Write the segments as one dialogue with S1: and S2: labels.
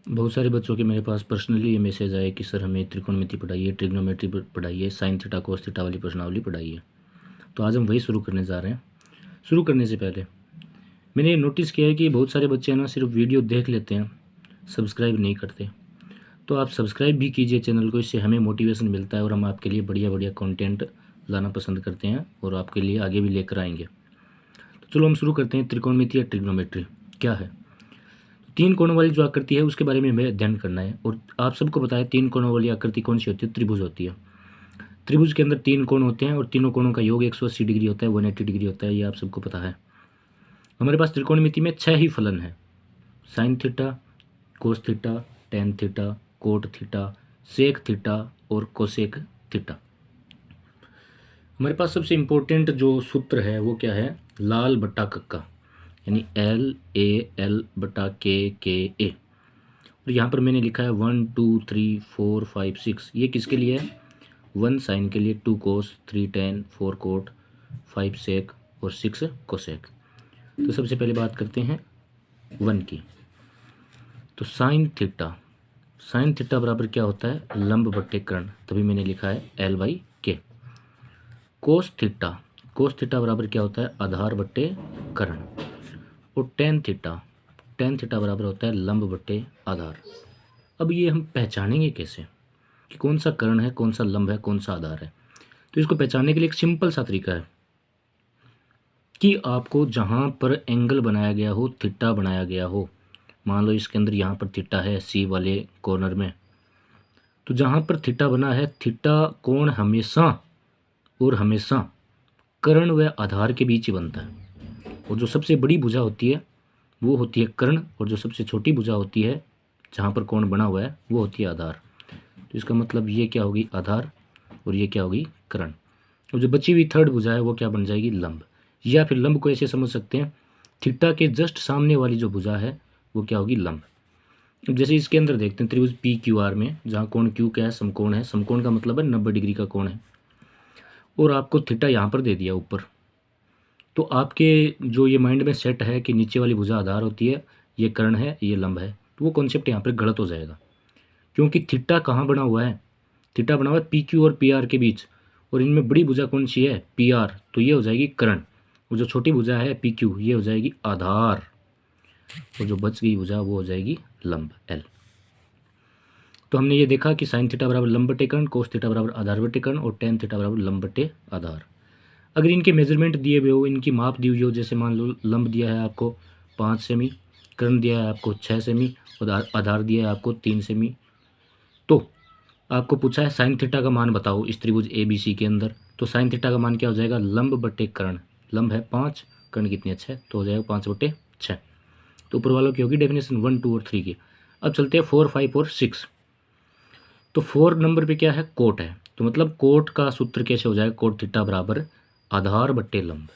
S1: बहुत सारे बच्चों के मेरे पास पर्सनली ये मैसेज आए कि सर हमें त्रिकोणमिति पढ़ाइए, ट्रिग्नोमेट्री पढ़ाइए, साइन थीटा कोस थीटा वाली प्रश्नावली पढ़ाइए। तो आज हम वही शुरू करने जा रहे हैं। शुरू करने से पहले मैंने ये नोटिस किया है कि बहुत सारे बच्चे ना सिर्फ वीडियो देख लेते हैं, सब्सक्राइब नहीं करते। तो आप सब्सक्राइब भी कीजिए चैनल को, इससे हमें मोटिवेशन मिलता है और हम आपके लिए बढ़िया बढ़िया कंटेंट लाना पसंद करते हैं और आपके लिए आगे भी लेकर आएंगे। तो चलो हम शुरू करते हैं। त्रिकोणमिति या ट्रिग्नोमेट्री क्या है? तीन कोणों वाली जो आकृति है उसके बारे में हमें अध्ययन करना है। और आप सबको पता है तीन कोणों वाली आकृति कौन सी होती है? त्रिभुज होती है। त्रिभुज के अंदर तीन कोण होते हैं और तीनों कोणों का योग 180 डिग्री होता है, 180 डिग्री होता है, ये आप सबको पता है। हमारे पास त्रिकोणमिति में 6 ही फलन है: sine theta, cos theta, tan theta, cot theta, sec theta और कोसेक थीटा। हमारे पास सबसे इम्पोर्टेंट जो सूत्र है वो क्या है? लाल बट्टा कक्का, यानी LAL/K A। और यहाँ पर मैंने लिखा है 1 2 3 4 5 6। ये किसके लिए है? 1 साइन के लिए, 2 कोस, 3 टेन, 4 कोट, 5 सेक और 6 कोसेक। तो सबसे पहले बात करते हैं 1 की। तो साइन थीटा बराबर क्या होता है? लंब बट्टे कर्ण, तभी मैंने लिखा है L/K। कोस थीटा बराबर क्या होता है? आधार बट्टे कर्ण। और टेन थीटा बराबर होता है लंब बट्टे आधार। अब ये हम पहचानेंगे कैसे कि कौन सा कर्ण है, कौन सा लंब है, कौन सा आधार है? तो इसको पहचानने के लिए एक सिंपल सा तरीका है कि आपको जहाँ पर एंगल बनाया गया हो, थीटा बनाया गया हो, मान लो इसके अंदर यहाँ पर थीटा है सी वाले कॉर्नर में, तो जहाँ पर थीटा बना है, थीटा कोण हमेशा और हमेशा कर्ण व आधार के बीच ही बनता है। और जो सबसे बड़ी भुजा होती है वो होती है कर्ण, और जो सबसे छोटी भुजा होती है जहाँ पर कोण बना हुआ है वो होती है आधार। तो इसका मतलब ये क्या होगी? आधार, और ये क्या होगी? कर्ण। और जो बची हुई थर्ड भुजा है वो क्या बन जाएगी? लंब। या फिर लंब को ऐसे समझ सकते हैं, थीटा के जस्ट सामने वाली जो भुजा है वो क्या होगी? लंब। अब जैसे इसके अंदर देखते हैं त्रिभुज PQR में, जहाँ कोण Q क्या है? समकोण है। समकोण का मतलब है 90 डिग्री का कोण है, और आपको थीटा यहाँ पर दे दिया ऊपर। तो आपके जो ये माइंड में सेट है कि नीचे वाली भुजा आधार होती है, ये कर्ण है, ये लंब है, तो वो कॉन्सेप्ट यहाँ पर गलत हो जाएगा। क्योंकि थीटा कहाँ बना हुआ है? थीटा बना हुआ है PQ और PR के बीच, और इनमें बड़ी भुजा कौन सी है? PR, तो ये हो जाएगी कर्ण। और जो छोटी भुजा है PQ, ये हो जाएगी आधार, और जो बच गई भुजा वो हो जाएगी लंब L। तो हमने ये देखा कि साइन थीटा बराबर लंब बटे कर्ण, कोस थीटा बराबर आधार बटे कर्ण, और टेन थीटा बराबर लंब बटे आधार। अगर इनके मेजरमेंट दिए हुए हो, इनकी माप दी हुई हो, जैसे मान लो लंब दिया है आपको 5 सेमी, कर्ण दिया है आपको 6 सेमी, और आधार दिया है आपको 3 सेमी, तो आपको पूछा है साइन थीटा का मान बताओ इस त्रिभुज ABC के अंदर। तो साइन थीटा का मान क्या हो जाएगा? लंब बटे कर्ण। लंब है 5, कर्ण कितनी है? 6, तो हो जाएगा 5/6। तो ऊपर वालों की होगी डेफिनेशन 1 2 और 3 की। अब चलते हैं 4 5 और 6। तो 4 नंबर पे क्या है? कोट है। तो मतलब कोट का सूत्र कैसे हो जाएगा? कोट थीटा बराबर आधार बट्टे लंब।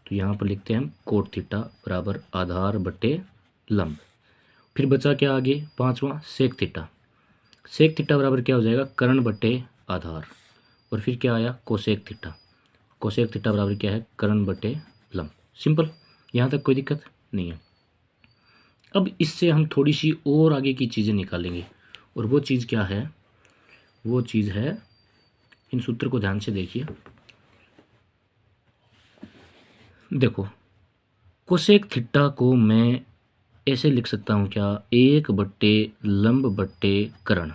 S1: तो यहाँ पर लिखते हैं हम कोट थीटा बराबर आधार बट्टे लंब। फिर बचा क्या आगे? 5वां सेक थीटा। सेक थीटा बराबर क्या हो जाएगा? कर्ण बट्टे आधार। और फिर क्या आया? Cosec theta. कोसेक थीटा बराबर क्या है? कर्ण बट्टे लंब। सिंपल, यहाँ तक कोई दिक्कत नहीं है। अब इससे हम थोड़ी सी और आगे की चीज़ें निकालेंगे, और वो चीज़ क्या है? वो चीज़ है, इन सूत्र को ध्यान से देखिए। देखो, कोसेक थीटा को मैं ऐसे लिख सकता हूँ क्या? 1 बट्टे लंब बट्टे कर्ण।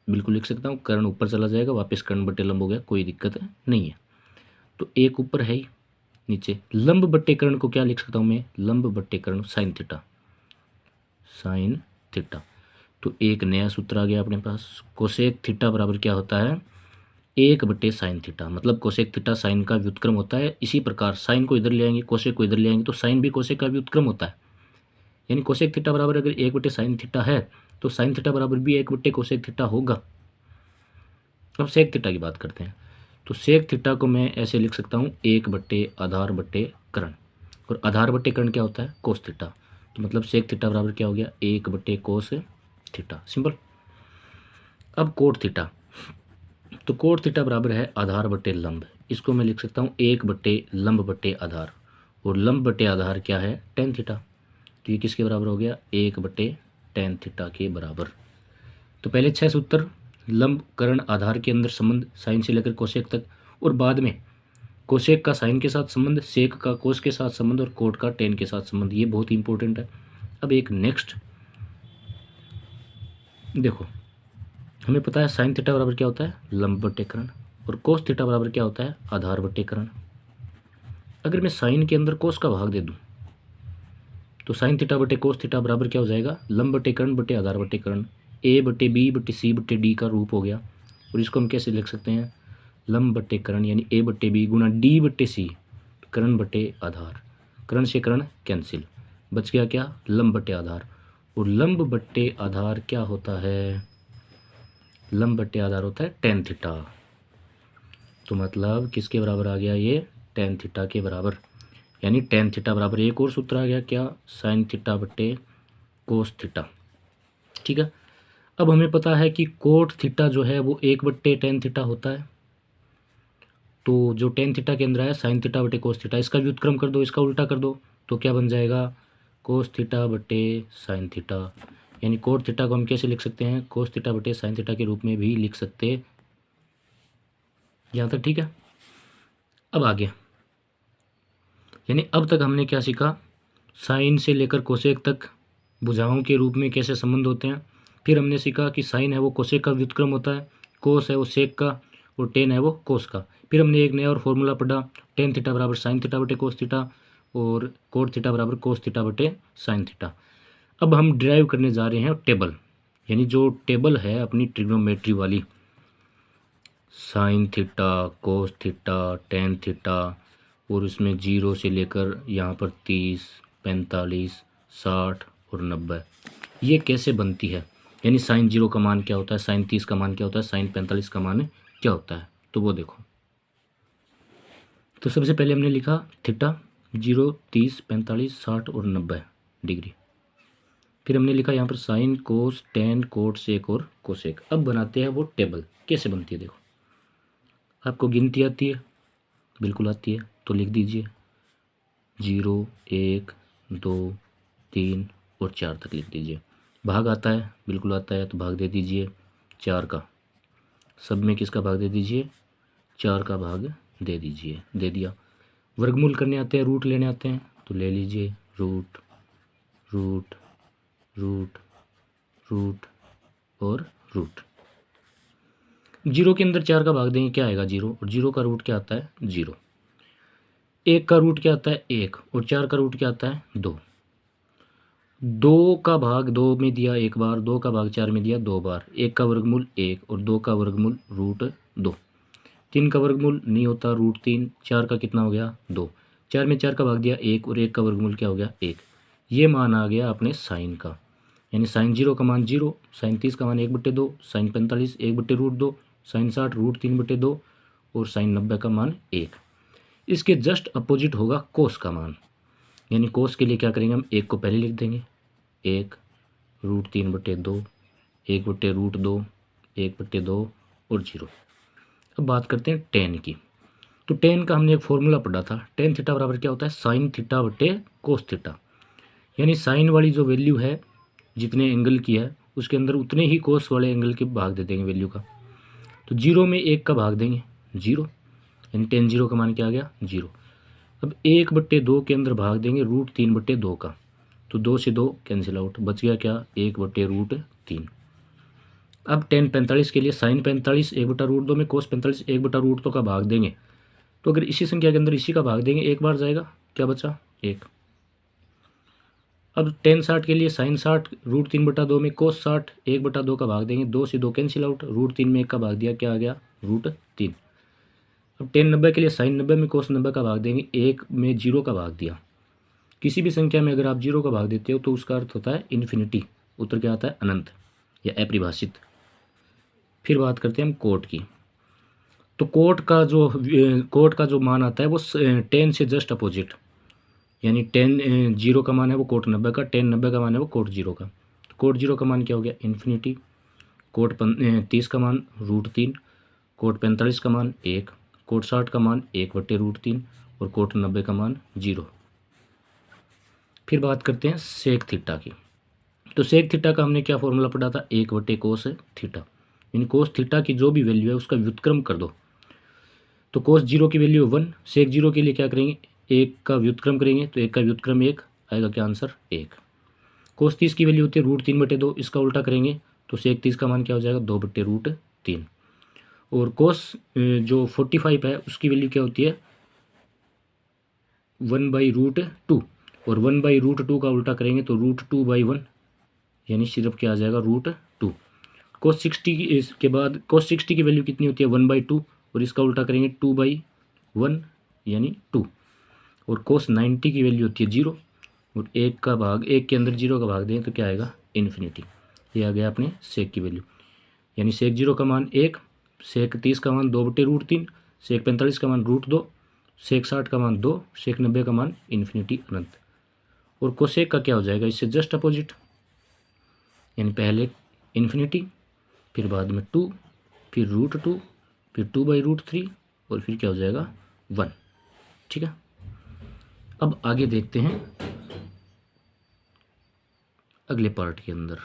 S1: बिल्कुल लिख सकता हूँ। कर्ण ऊपर चला जाएगा, वापस कर्ण बट्टे लंब हो गया, कोई दिक्कत नहीं है। तो एक ऊपर है ही, नीचे लंब बट्टे कर्ण को क्या लिख सकता हूँ मैं? लंब बट्टे कर्ण साइन थीटा। Sine theta. तो एक नया सूत्र आ गया अपने पास। कोसेक थीटा बराबर क्या होता है? 1 बट्टे साइन थीटा। मतलब कोसेक थीटा साइन का व्युत्क्रम होता है। इसी प्रकार साइन को इधर ले आएंगे, कोसेक को इधर ले आएंगे, तो साइन भी कोसेक का व्युत्क्रम होता है। यानी कोसेक थीटा बराबर अगर 1 बट्टे साइन थीटा है, तो साइन थीटा बराबर भी 1 बट्टे कोसेक थीटा होगा। अब सेक थीटा की बात करते हैं। तो सेक थीटा को मैं ऐसे लिख सकता हूँ 1 बट्टे आधार बट्टे कर्ण। और आधार बट्टे कर्ण क्या होता है? Cos theta. तो मतलब सेक थीटा बराबर क्या हो गया? 1 बट्टे कोस थीटा। सिंपल। अब कोट थीटा। तो कोट थीटा बराबर है आधार बट्टे लंब। इसको मैं लिख सकता हूँ 1 बट्टे लंब बट्टे आधार। और लंब बट्टे आधार क्या है? Tan theta. तो ये किसके बराबर हो गया? 1 बट्टे टेन थीटा के बराबर। तो पहले 6 सूत्र, लंब कर्ण आधार के अंदर संबंध साइन से लेकर कोसेक तक, और बाद में कोसेक का साइन के साथ संबंध, सेक का कोस के साथ संबंध और कोट का टेन के साथ संबंध। ये बहुत ही इंपॉर्टेंट है। अब एक नेक्स्ट देखो, हमें पता है साइन थीटा बराबर क्या होता है, लंब बटे कर्ण, और कोस थीटा बराबर क्या होता है, आधार बटे कर्ण। अगर मैं साइन के अंदर कोस का भाग दे दूं तो साइन थीटा बटे कोस थीटा बराबर क्या हो जाएगा, लंब बटे कर्ण बटे आधार बटे कर्ण। ए बटे बी बटे सी बटे डी का रूप हो गया। और इसको हम कैसे लिख सकते हैं, लंब बटे कर्ण यानी ए बटे बी गुना डी बटे सी, कर्ण बटे आधार। कर्ण से कर्ण कैंसिल, बच गया क्या, लंब बटे आधार। और लंब बटे आधार क्या होता है, लंब बटे आधार होता है टेन थीटा। तो मतलब किसके बराबर आ गया ये, टेन थीटा के बराबर। यानी टेन थीटा बराबर एक और सूत्र आ गया क्या, साइन थीटा बटे कोस थीटा। ठीक है। अब हमें पता है कि कोट थीटा जो है वो 1/tan थीटा होता है। तो जो टेन थीटा के अंदर है साइन थीटा बटे कोस थीटा, इसका व्युत्क्रम कर दो, इसका उल्टा कर दो, तो क्या बन जाएगा, कोस थीटा बटे साइन थीटा। यानी कोट थीटा को हम कैसे लिख सकते हैं, कोस थीटा बटे साइन थीटा के रूप में भी लिख सकते हैं। यहाँ तक ठीक है। अब आगे, यानी अब तक हमने क्या सीखा, साइन से लेकर कोसेक तक भुजाओं के रूप में कैसे संबंध होते हैं। फिर हमने सीखा कि साइन है वो कोसेक का व्युत्क्रम होता है, कोस है वो सेक का, और टेन है वो कोस का। फिर हमने एक नया और फॉर्मूला पढ़ा, टेन थीटा बराबर साइन थीटा बटे कोस थीटा, और कोट थीटा बराबर कोस थीटा बटे साइन थीटा। अब हम ड्राइव करने जा रहे हैं टेबल, यानी जो टेबल है अपनी ट्रिग्नोमेट्री वाली, sign theta, cos theta, tan theta, और उसमें 0 से लेकर यहाँ पर 30, 45, 60 और 90, ये कैसे बनती है। यानी साइन 0 का मान क्या होता है, साइन 30 का मान क्या होता है, साइन 45 का मान क्या होता है, तो वो देखो। तो सबसे पहले हमने लिखा थीटा 0, 30, 45, 60 और 90 डिग्री। फिर हमने लिखा यहाँ पर साइन, कोस, टेन, कोट, सेक और कोसेक। अब बनाते हैं वो टेबल, कैसे बनती है देखो। आपको गिनती आती है, बिल्कुल आती है, तो लिख दीजिए 0, 1, 2, 3 और 4 तक लिख दीजिए। भाग आता है, बिल्कुल आता है, तो भाग दे दीजिए 4 का। सब में किसका भाग दे दीजिए, 4 का भाग दे दीजिए, दे दिया। वर्गमूल करने आते हैं, रूट लेने आते हैं, तो ले लीजिए रूट, रूट, रूट, रूट और रूट। 0 के अंदर 4 का भाग देंगे, क्या आएगा 0, और 0 का रूट क्या आता है 0। 1 का रूट क्या आता है 1, और 4 का रूट क्या आता है 2। 2 का भाग 2 में दिया एक बार, 2 का भाग 4 में दिया 2 बार। 1 का वर्गमूल 1 और 2 का वर्गमूल रूट 2। 3 का वर्गमूल नहीं होता रूट 3। 4 का कितना हो गया 2। 4 में 4 का भाग दिया 1 और 1 का वर्गमूल क्या हो गया 1। ये मान आ गया अपने साइन का। यानी साइन 0 का मान 0, साइन 30 का मान 1/2, साइन 45 1/√2, साइन 60 √3/2 और साइन 90 का मान 1। इसके जस्ट अपोजिट होगा कोस का मान। यानी कोस के लिए क्या करेंगे हम, 1 को पहले लिख देंगे, 1 √3/2, 1/√2, 1/2 और 0। अब बात करते हैं टेन की। तो टेन का हमने एक फॉर्मूला पढ़ा था, टेन थीटा बराबर क्या होता है, साइन थीटा बटे कोस थीटा। यानी साइन वाली जो वैल्यू है जितने एंगल की है उसके अंदर उतने ही कोस वाले एंगल के भाग दे देंगे वैल्यू का। तो 0 में 1 का भाग देंगे 0, यानी टेन 0 का मान क्या आ गया 0। अब 1/2 के अंदर भाग देंगे √3/2 का, तो 2 से 2 कैंसिल आउट, बच गया क्या 1/√3। अब टेन 45 के लिए साइन 45 1/√2 में, कोस 45 1/√2 का भाग देंगे। तो अगर इसी संख्या के अंदर इसी का भाग देंगे एक बार जाएगा, क्या बचा 1। अब टेन 60 के लिए साइन 60 √3/2 में, कोस 60 1/2 का भाग देंगे, 2 से 2 कैंसिल आउट, √3 में 1 का भाग दिया, क्या आ गया √3। अब टेन 90 के लिए साइन 90 में कोस 90 का भाग देंगे, 1 में 0 का भाग दिया। किसी भी संख्या में अगर आप 0 का भाग देते हो तो उसका अर्थ होता है इन्फिनिटी, उत्तर क्या आता है अनंत या अपरिभाषित। फिर बात करते हैं हम कोट की। तो कोट का जो मान आता है वो टेन से जस्ट अपोजिट, यानी टेन 0 का मान है वो कोट 90 का, टेन 90 का मान है वो कोट 0 का। तो कोट 0 का मान क्या हो गया इन्फिनिटी, कोट 30 का मान √3, कोट 45 का मान 1, कोट 60 का मान 1/√3 और कोट 90 का मान 0। फिर बात करते हैं सेक थीटा की। तो सेक थीटा का हमने क्या फॉर्मूला पढ़ा था, 1/cos थीटा, यानी कोस थीटा की जो भी वैल्यू है उसका व्युत्क्रम कर दो। तो कोस 0 की वैल्यू 1, सेक 0 के लिए क्या करेंगे, 1 का व्युत्क्रम करेंगे, तो 1 का व्युत्क्रम 1 आएगा, क्या आंसर 1। कोस 30 की वैल्यू होती है √3/2, इसका उल्टा करेंगे तो सेक 30 का मान क्या हो जाएगा, 2/√3। और कोस जो 45 है उसकी वैल्यू क्या होती है, 1/√2, और 1/√2 का उल्टा करेंगे तो √2/1, यानी सिर्फ क्या आ जाएगा, √2। कोस 60 के बाद कोस 60 की वैल्यू कितनी होती है, 1/2, और इसका उल्टा करेंगे 2/1 यानी 2। और कोस 90 की वैल्यू होती है 0, और 1 के अंदर 0 का भाग दें तो क्या आएगा, इन्फिनिटी। ये आ गया अपने सेक की वैल्यू, यानी सेक 0 का मान 1, सेक 30 का मान 2/√3, सेक 45 का मान √2, सेक 60 का मान 2, सेक 90 का मान इन्फिनिटी अनंत। और कोसेक का क्या हो जाएगा, इससे जस्ट अपोजिट, यानी पहले इन्फिनिटी, फिर बाद में 2, फिर √2, फिर 2/√3, और फिर क्या हो जाएगा 1। ठीक है, अब आगे देखते हैं अगले पार्ट के अंदर।